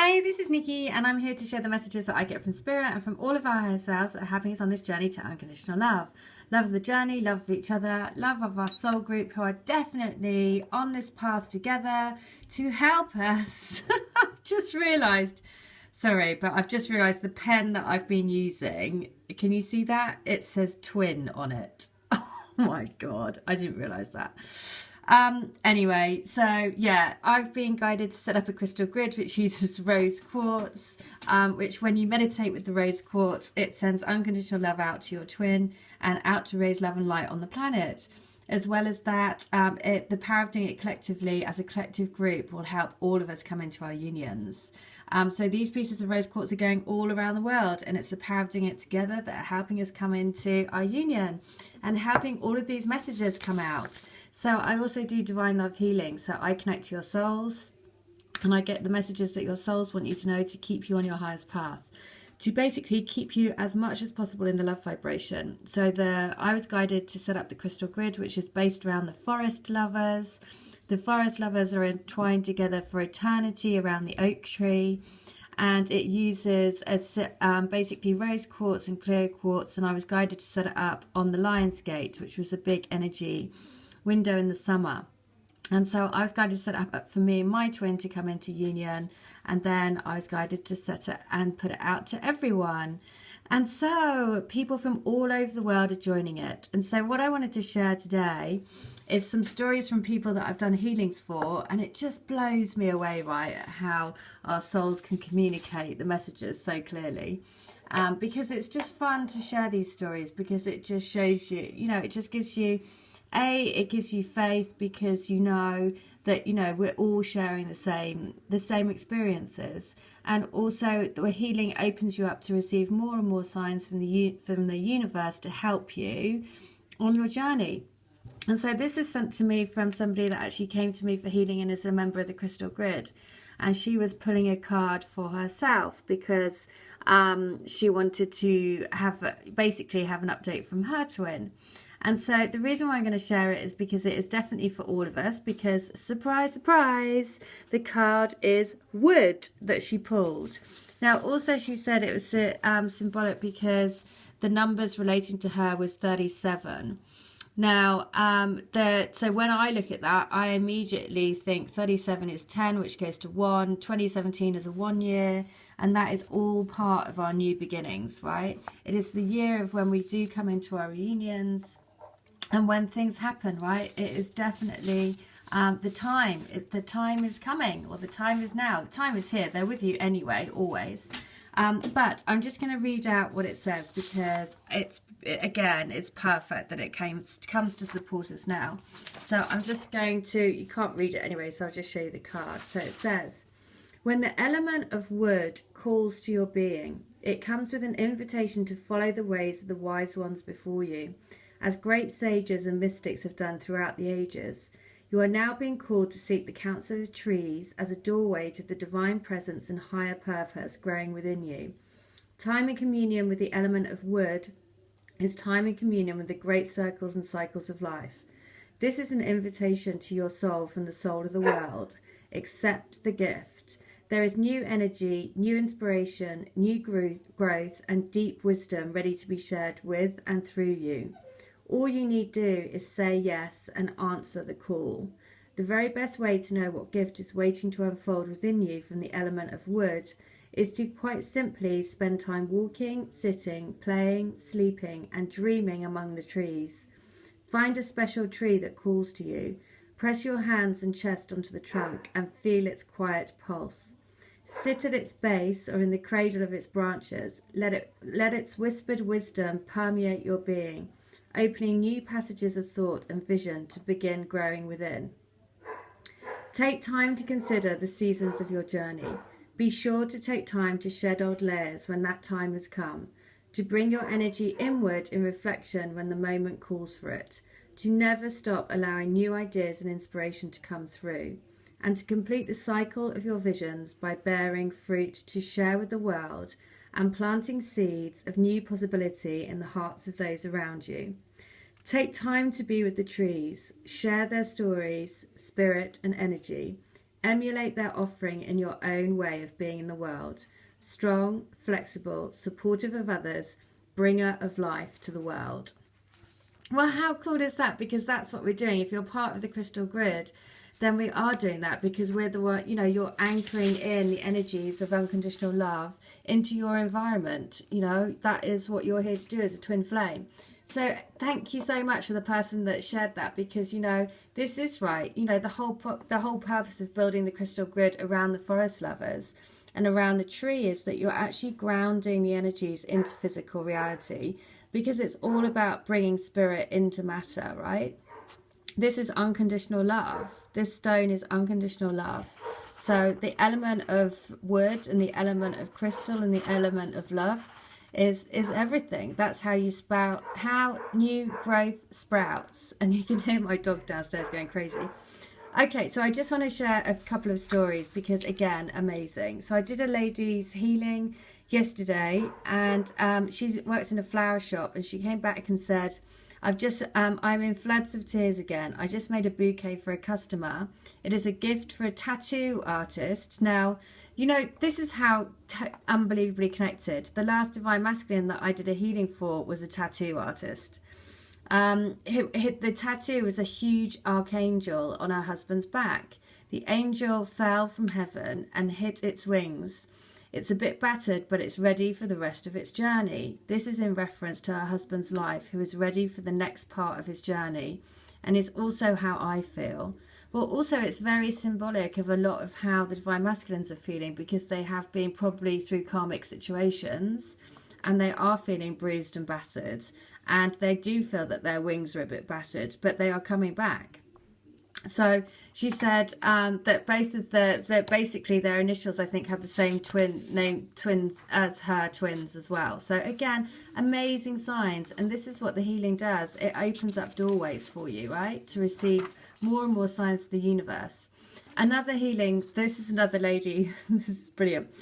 Hey, this is Nikki, and I'm here to share the messages that I get from Spirit and from all of our higher selves that are helping us on this journey to unconditional love. Love of the journey, love of each other, love of our soul group who are definitely on this path together to help us. I've just realised the pen that I've been using. Can you see that? It says twin on it. Oh my God, I didn't realise that. Anyway, so yeah, I've been guided to set up a crystal grid which uses rose quartz, which when you meditate with the rose quartz, it sends unconditional love out to your twin and out to raise love and light on the planet. As well as that, the power of doing it collectively as a collective group will help all of us come into our unions. So these pieces of rose quartz are going all around the world, and it's the power of doing it together that are helping us come into our union and helping all of these messages come out. So I also do divine love healing. So I connect to your souls and I get the messages that your souls want you to know to keep you on your highest path, to basically keep you as much as possible in the love vibration. So I was guided to set up the crystal grid, which is based around the forest lovers. The forest lovers are entwined together for eternity around the oak tree. And it uses basically rose quartz and clear quartz. And I was guided to set it up on the Lion's Gate, which was a big energy window in the summer. And so I was guided to set it up for me and my twin to come into union, and then I was guided to set it and put it out to everyone. And so people from all over the world are joining it. And so what I wanted to share today is some stories from people that I've done healings for, and it just blows me away, right, at how our souls can communicate the messages so clearly. Because it's just fun to share these stories, because it just shows you, it just gives you it gives you faith, because you know that we're all sharing the same experiences, and also the healing opens you up to receive more and more signs from the universe to help you on your journey. And so this is sent to me from somebody that actually came to me for healing and is a member of the Crystal Grid, and she was pulling a card for herself because she wanted to have an update from her twin. And so the reason why I'm going to share it is because it is definitely for all of us, because surprise, surprise, the card is wood that she pulled. Now, also she said it was symbolic because the numbers relating to her was 37. Now, so when I look at that, I immediately think 37 is 10, which goes to 1. 2017 is a 1 year, and that is all part of our new beginnings, right? It is the year of when we do come into our reunions. And when things happen, right, it is definitely the time. The time is coming, or the time is now. The time is here. They're with you anyway, always. But I'm just going to read out what it says, because it's perfect that it comes to support us now. So I'm just going to, you can't read it anyway, so I'll just show you the card. So it says, when the element of wood calls to your being, it comes with an invitation to follow the ways of the wise ones before you. As great sages and mystics have done throughout the ages, you are now being called to seek the counsel of trees as a doorway to the divine presence and higher purpose growing within you. Time in communion with the element of wood is time in communion with the great circles and cycles of life. This is an invitation to your soul from the soul of the world. Accept the gift. There is new energy, new inspiration, new growth, and deep wisdom ready to be shared with and through you. All you need do is say yes and answer the call. The very best way to know what gift is waiting to unfold within you from the element of wood is to quite simply spend time walking, sitting, playing, sleeping, and dreaming among the trees. Find a special tree that calls to you. Press your hands and chest onto the trunk and feel its quiet pulse. Sit at its base or in the cradle of its branches. Let its whispered wisdom permeate your being, opening new passages of thought and vision to begin growing within. Take time to consider the seasons of your journey. Be sure to take time to shed old layers when that time has come, to bring your energy inward in reflection when the moment calls for it, to never stop allowing new ideas and inspiration to come through, and to complete the cycle of your visions by bearing fruit to share with the world and planting seeds of new possibility in the hearts of those around you. Take time to be with the trees, share their stories, spirit and energy. Emulate their offering in your own way of being in the world. Strong, flexible, supportive of others, bringer of life to the world. Well, how cool is that? Because that's what we're doing. If you're part of the crystal grid, then we are doing that, because we're the one, you know, you're anchoring in the energies of unconditional love into your environment. You know, that is what you're here to do as a twin flame. So thank you so much for the person that shared that, because, you know, this is right. You know, the whole purpose of building the crystal grid around the forest lovers and around the tree is that you're actually grounding the energies into physical reality, because it's all about bringing spirit into matter, right? This is unconditional love. This stone is unconditional love. So the element of wood and the element of crystal and the element of love is everything. That's how you sprout, how new growth sprouts. And you can hear my dog downstairs going crazy. Okay, so I just want to share a couple of stories, because again, amazing. So I did a lady's healing yesterday, and she works in a flower shop, and she came back and said, I'm in floods of tears again. I just made a bouquet for a customer. It is a gift for a tattoo artist. Now, you know, this is how unbelievably connected. The last divine masculine that I did a healing for was a tattoo artist. The tattoo was a huge archangel on her husband's back. The angel fell from heaven and hit its wings. It's a bit battered, but it's ready for the rest of its journey. This is in reference to her husband's life, who is ready for the next part of his journey, and is also how I feel. Well, also it's very symbolic of a lot of how the divine masculines are feeling, because they have been probably through karmic situations, and they are feeling bruised and battered, and they do feel that their wings are a bit battered, but they are coming back. So she said that basically their initials, I think, have the same twins as her twins as well. So again, amazing signs. And this is what the healing does. It opens up doorways for you, right, to receive more and more signs of the universe. Another healing, this is another lady. This is brilliant.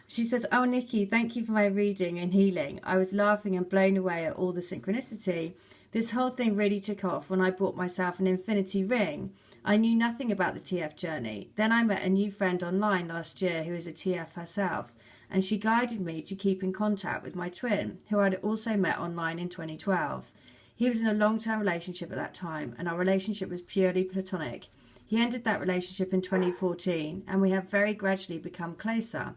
She says, "Oh, Nikki, thank you for my reading and healing. I was laughing and blown away at all the synchronicity. This whole thing really took off when I bought myself an infinity ring. I knew nothing about the TF journey. Then I met a new friend online last year who is a TF herself, and she guided me to keep in contact with my twin, who I'd also met online in 2012. He was in a long-term relationship at that time, and our relationship was purely platonic. He ended that relationship in 2014, and we have very gradually become closer.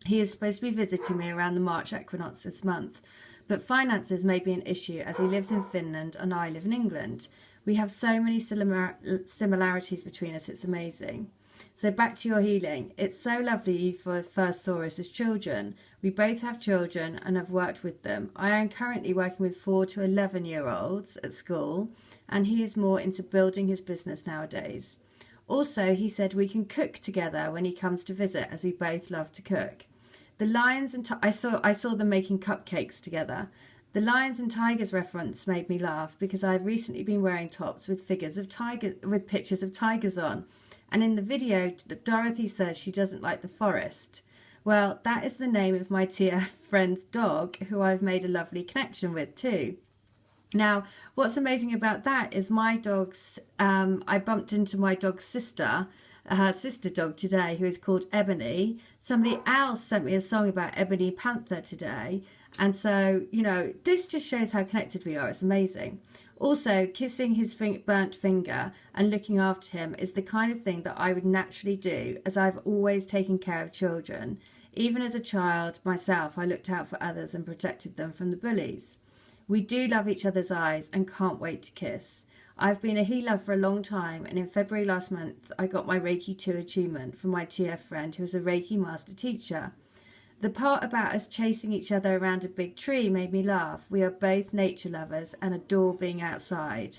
He is supposed to be visiting me around the March equinox this month, but finances may be an issue as he lives in Finland and I live in England. We have so many similarities between us, it's amazing. So back to your healing. It's so lovely you first saw us as children. We both have children and have worked with them. I am currently working with 4 to 11-year-olds at school, and he is more into building his business nowadays. Also, he said we can cook together when he comes to visit, as we both love to cook. The lions and I saw them making cupcakes together. The lions and tigers reference made me laugh, because I've recently been wearing tops with pictures of tigers on. And in the video, Dorothy says she doesn't like the forest. Well, that is the name of my TF friend's dog, who I've made a lovely connection with too. Now, what's amazing about that is my dog's, I bumped into my dog's sister, her sister dog today, who is called Ebony. Somebody else sent me a song about Ebony Panther today. And so, you know, this just shows how connected we are. It's amazing. Also, kissing his burnt finger and looking after him is the kind of thing that I would naturally do, as I've always taken care of children. Even as a child myself, I looked out for others and protected them from the bullies. We do love each other's eyes and can't wait to kiss. I've been a healer for a long time, and in February last month, I got my Reiki 2 attunement from my TF friend, who is a Reiki master teacher. The part about us chasing each other around a big tree made me laugh. We are both nature lovers and adore being outside.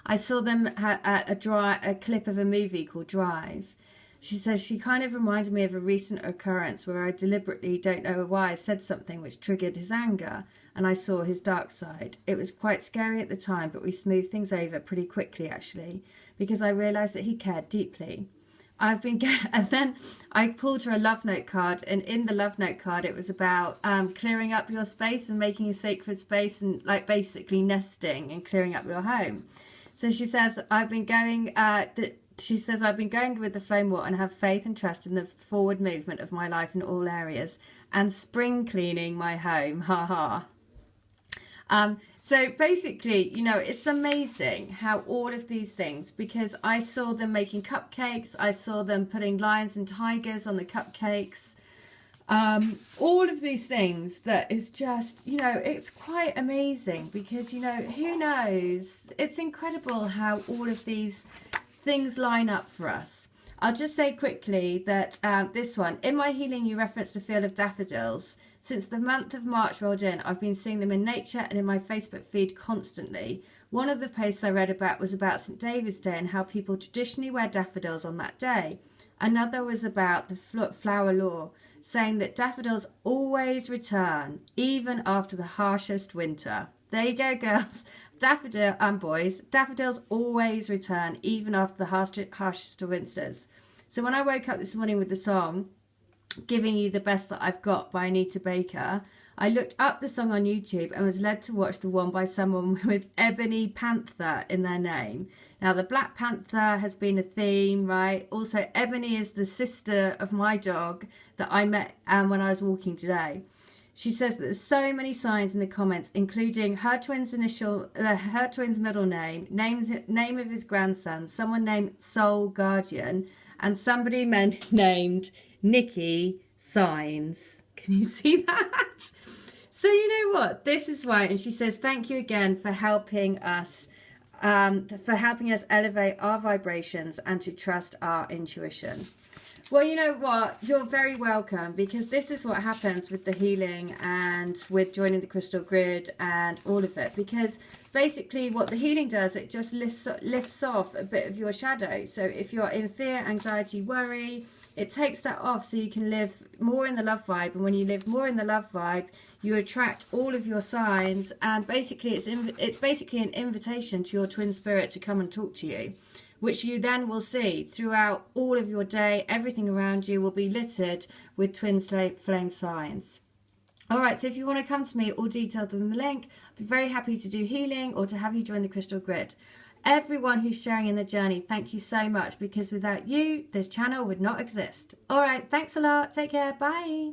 I saw them at a clip of a movie called Drive. She says she kind of reminded me of a recent occurrence where I deliberately, don't know why, said something which triggered his anger, and I saw his dark side. It was quite scary at the time, but we smoothed things over pretty quickly, actually, because I realised that he cared deeply. And then I pulled her a love note card, and in the love note card it was about clearing up your space and making a sacred space, and like basically nesting and clearing up your home. So she says, I've been going she says, I've been going with the flame water and have faith and trust in the forward movement of my life in all areas, and spring cleaning my home. Ha ha. So basically, you know, it's amazing how all of these things, because I saw them making cupcakes, I saw them putting lions and tigers on the cupcakes, all of these things that is just, you know, it's quite amazing, because, you know, who knows, it's incredible how all of these things line up for us. I'll just say quickly that this one, in my healing, you referenced a field of daffodils. Since the month of March rolled in, I've been seeing them in nature and in my Facebook feed constantly. One of the posts I read about was about St. David's Day and how people traditionally wear daffodils on that day. Another was about the flower law, saying that daffodils always return, even after the harshest winter. There you go, girls. Daffodil and boys, daffodils always return, even after the harshest of winters. So when I woke up this morning with the song, Giving You the Best That I've Got by Anita Baker, I looked up the song on YouTube and was led to watch the one by someone with Ebony Panther in their name. Now, the Black Panther has been a theme, right? Also, Ebony is the sister of my dog that I met when I was walking today. She says that there's so many signs in the comments, including her twin's middle name, name of his grandson, someone named Soul Guardian, and somebody named Nikki Signs. Can you see that? So you know what? This is why. And she says, thank you again for helping us, elevate our vibrations and to trust our intuition. Well, you know what? You're very welcome, because this is what happens with the healing and with joining the crystal grid and all of it. Because basically what the healing does, it just lifts off a bit of your shadow. So if you're in fear, anxiety, worry, it takes that off so you can live more in the love vibe. And when you live more in the love vibe, you attract all of your signs. And basically it's basically an invitation to your twin spirit to come and talk to you, which you then will see throughout all of your day. Everything around you will be littered with twin flame signs. All right, so if you want to come to me, all details in the link. I'd be very happy to do healing or to have you join the crystal grid. Everyone who's sharing in the journey, thank you so much, because without you, this channel would not exist. All right, thanks a lot. Take care. Bye.